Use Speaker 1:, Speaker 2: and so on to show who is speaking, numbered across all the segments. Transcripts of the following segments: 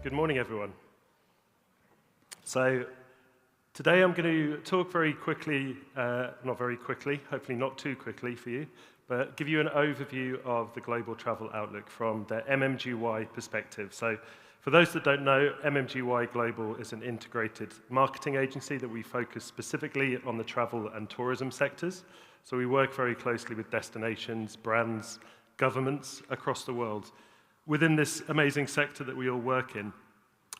Speaker 1: Good morning, everyone. So today I'm going to talk very quickly, not very quickly, hopefully not too quickly for you, but give you an overview of the global travel outlook from the MMGY perspective. So for those that don't know, MMGY Global is an integrated marketing agency that we focus specifically on the travel and tourism sectors. So we work very closely with destinations, brands, governments across the world within this amazing sector that we all work in.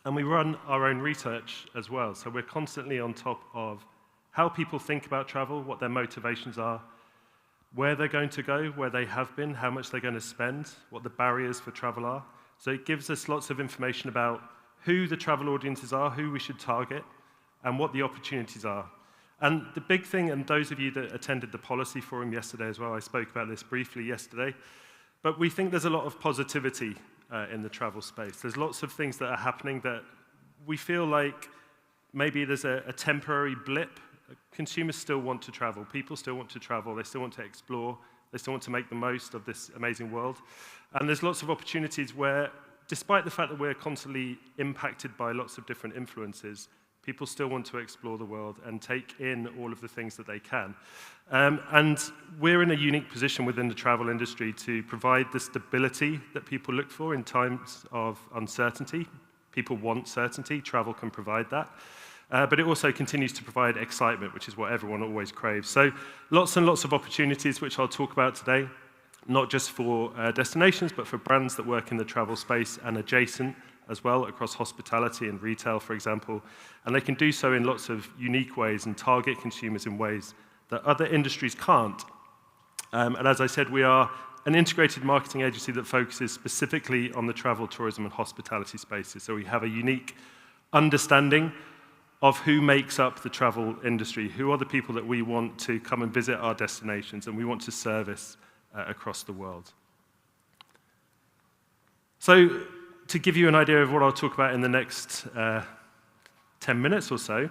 Speaker 1: And we run our own research as well. So we're constantly on top of how people think about travel, what their motivations are, where they're going to go, where they have been, how much they're going to spend, what the barriers for travel are. So it gives us lots of information about who the travel audiences are, who we should target, and what the opportunities are. And the big thing, and those of you that attended the policy forum yesterday as well, I spoke about this briefly yesterday, but we think there's a lot of positivity in the travel space. There's lots of things that are happening that we feel like maybe there's a temporary blip. Consumers still want to travel. People still want to travel. They still want to explore. They still want to make the most of this amazing world. And there's lots of opportunities where, despite the fact that we're constantly impacted by lots of different influences, people still want to explore the world and take in all of the things that they can. And we're in a unique position within the travel industry to provide the stability that people look for in times of uncertainty. People want certainty. Travel can provide that. But it also continues to provide excitement, which is what everyone always craves. So lots and lots of opportunities, which I'll talk about today, not just for destinations, but for brands that work in the travel space and adjacent as well, across hospitality and retail, for example. And they can do so in lots of unique ways and target consumers in ways that other industries can't. And as I said, we are an integrated marketing agency that focuses specifically on the travel, tourism, and hospitality spaces. So we have a unique understanding of who makes up the travel industry, who are the people that we want to come and visit our destinations, and we want to service across the world. So, to give you an idea of what I'll talk about in the next 10 minutes or so,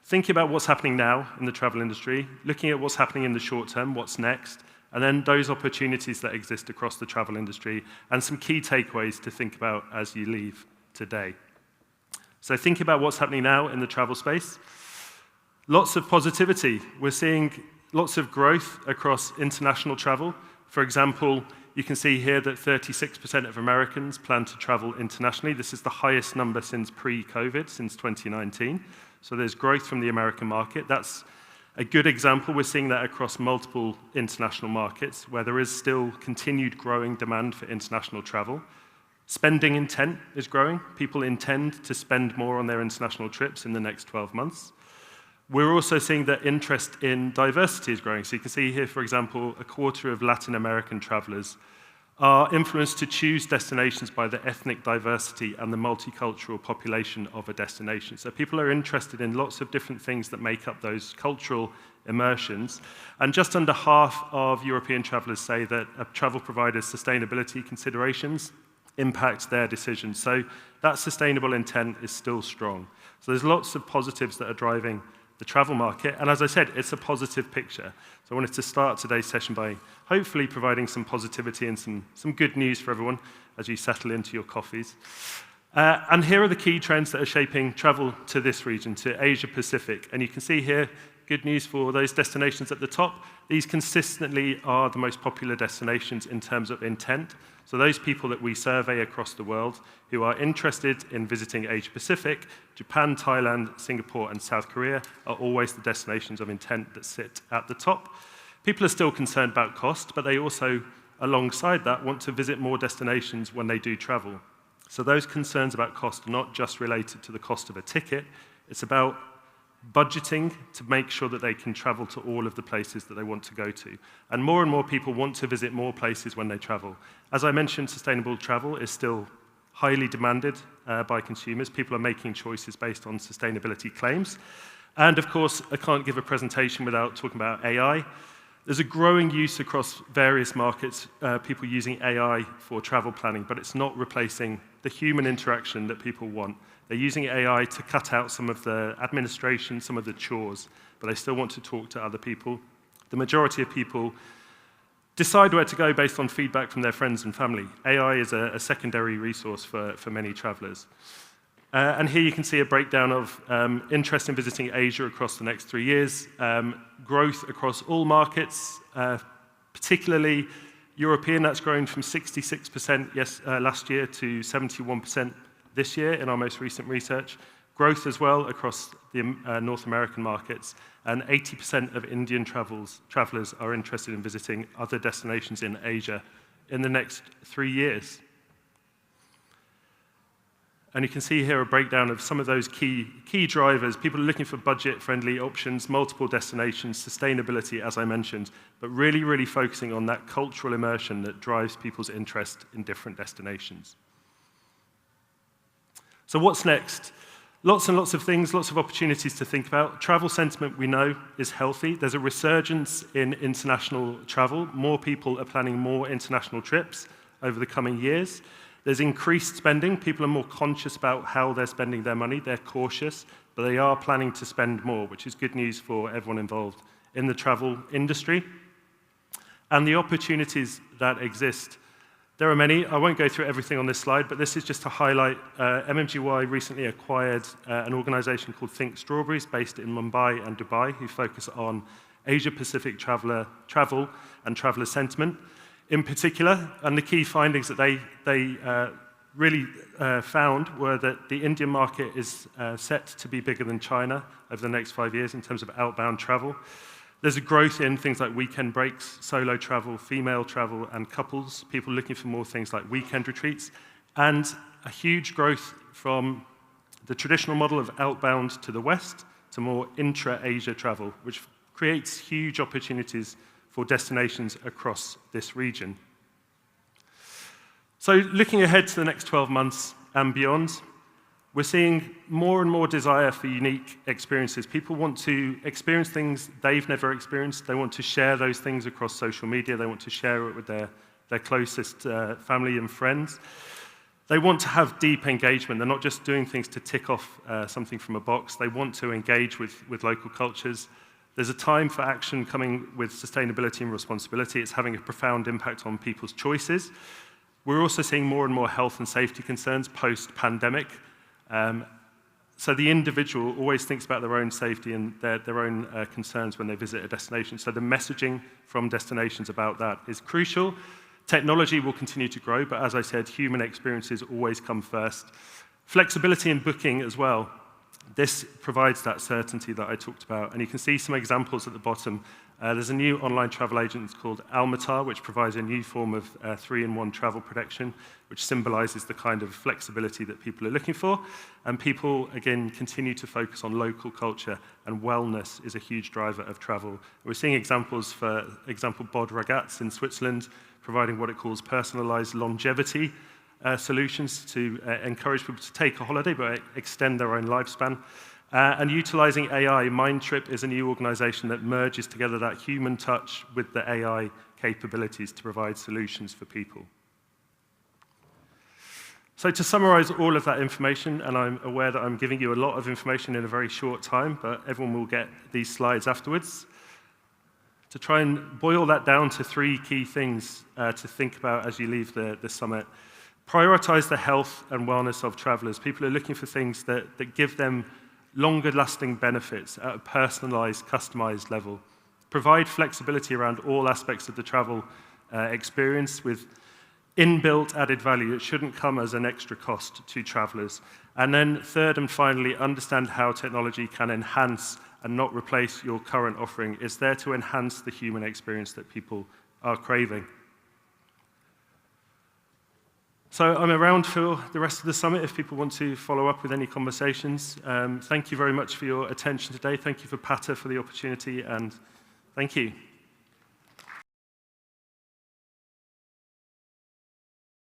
Speaker 1: thinking about what's happening now in the travel industry, looking at what's happening in the short term, what's next, and then those opportunities that exist across the travel industry, and some key takeaways to think about as you leave today. So thinking about what's happening now in the travel space, lots of positivity. We're seeing lots of growth across international travel. For example, you can see here that 36% of Americans plan to travel internationally. This is the highest number since pre-COVID, since 2019. So there's growth from the American market. That's a good example. We're seeing that across multiple international markets where there is still continued growing demand for international travel. Spending intent is growing. People intend to spend more on their international trips in the next 12 months. We're also seeing that interest in diversity is growing. So you can see here, for example, a quarter of Latin American travelers are influenced to choose destinations by the ethnic diversity and the multicultural population of a destination. So people are interested in lots of different things that make up those cultural immersions. And just under half of European travelers say that a travel provider's sustainability considerations impact their decisions. So that sustainable intent is still strong. So there's lots of positives that are driving the travel market, and as I said, it's a positive picture. So I wanted to start today's session by hopefully providing some positivity and some good news for everyone as you settle into your coffees. And here are the key trends that are shaping travel to this region, to Asia Pacific. And you can see here, good news for those destinations at the top. These consistently are the most popular destinations in terms of intent. So those people that we survey across the world who are interested in visiting Asia Pacific, Japan, Thailand, Singapore, and South Korea are always the destinations of intent that sit at the top. People are still concerned about cost, but they also, alongside that, want to visit more destinations when they do travel. So those concerns about cost are not just related to the cost of a ticket, it's about budgeting to make sure that they can travel to all of the places that they want to go to. And more people want to visit more places when they travel. As I mentioned, sustainable travel is still highly demanded by consumers. People are making choices based on sustainability claims. And of course, I can't give a presentation without talking about AI. There's a growing use across various markets, people using AI for travel planning, but it's not replacing the human interaction that people want. They're using AI to cut out some of the administration, some of the chores, but they still want to talk to other people. The majority of people decide where to go based on feedback from their friends and family. AI is a secondary resource for many travelers. And here you can see a breakdown of interest in visiting Asia across the next 3 years, growth across all markets, particularly European. That's grown from 66% last year to 71% this year in our most recent research. Growth as well across the North American markets, and 80% of Indian travelers are interested in visiting other destinations in Asia in the next 3 years. And you can see here a breakdown of some of those key drivers. People are looking for budget-friendly options, multiple destinations, sustainability, as I mentioned, but really, really focusing on that cultural immersion that drives people's interest in different destinations. So what's next? Lots and lots of things, lots of opportunities to think about. Travel sentiment, we know, is healthy. There's a resurgence in international travel. More people are planning more international trips over the coming years. There's increased spending. People are more conscious about how they're spending their money. They're cautious, but they are planning to spend more, which is good news for everyone involved in the travel industry. And the opportunities that exist, there are many. I won't go through everything on this slide, but this is just to highlight MMGY recently acquired an organization called Think Strawberries, based in Mumbai and Dubai, who focus on Asia-Pacific travel and traveler sentiment in particular. And the key findings that they really found were that the Indian market is set to be bigger than China over the next 5 years in terms of outbound travel. There's a growth in things like weekend breaks, solo travel, female travel, and couples, people looking for more things like weekend retreats, and a huge growth from the traditional model of outbound to the West to more intra-Asia travel, which creates huge opportunities for destinations across this region. So looking ahead to the next 12 months and beyond, we're seeing more and more desire for unique experiences. People want to experience things they've never experienced. They want to share those things across social media. They want to share it with their closest family and friends. They want to have deep engagement. They're not just doing things to tick off something from a box. They want to engage with local cultures. There's a time for action coming with sustainability and responsibility. It's having a profound impact on people's choices. We're also seeing more and more health and safety concerns post-pandemic. So the individual always thinks about their own safety and their own concerns when they visit a destination. So the messaging from destinations about that is crucial. Technology will continue to grow, but as I said, human experiences always come first. Flexibility in booking as well. This provides that certainty that I talked about, and you can see some examples at the bottom. There's a new online travel agent called Almatar, which provides a new form of 3-in-1 travel protection, which symbolizes the kind of flexibility that people are looking for. And people, again, continue to focus on local culture, and wellness is a huge driver of travel. We're seeing examples, for example, Bod Ragaz in Switzerland, providing what it calls personalized longevity solutions to encourage people to take a holiday but extend their own lifespan. And utilizing AI, Mindtrip is a new organization that merges together that human touch with the AI capabilities to provide solutions for people. So to summarize all of that information, and I'm aware that I'm giving you a lot of information in a very short time, but everyone will get these slides afterwards. To try and boil that down to 3 key things to think about as you leave the summit. Prioritize the health and wellness of travelers. People are looking for things that give them longer-lasting benefits at a personalized, customized level. Provide flexibility around all aspects of the travel experience with inbuilt added value. It shouldn't come as an extra cost to travelers. And then third and finally, understand how technology can enhance and not replace your current offering. It's there to enhance the human experience that people are craving. So I'm around for the rest of the summit if people want to follow up with any conversations. Thank you very much for your attention today. Thank you for Pata for the opportunity, and thank you.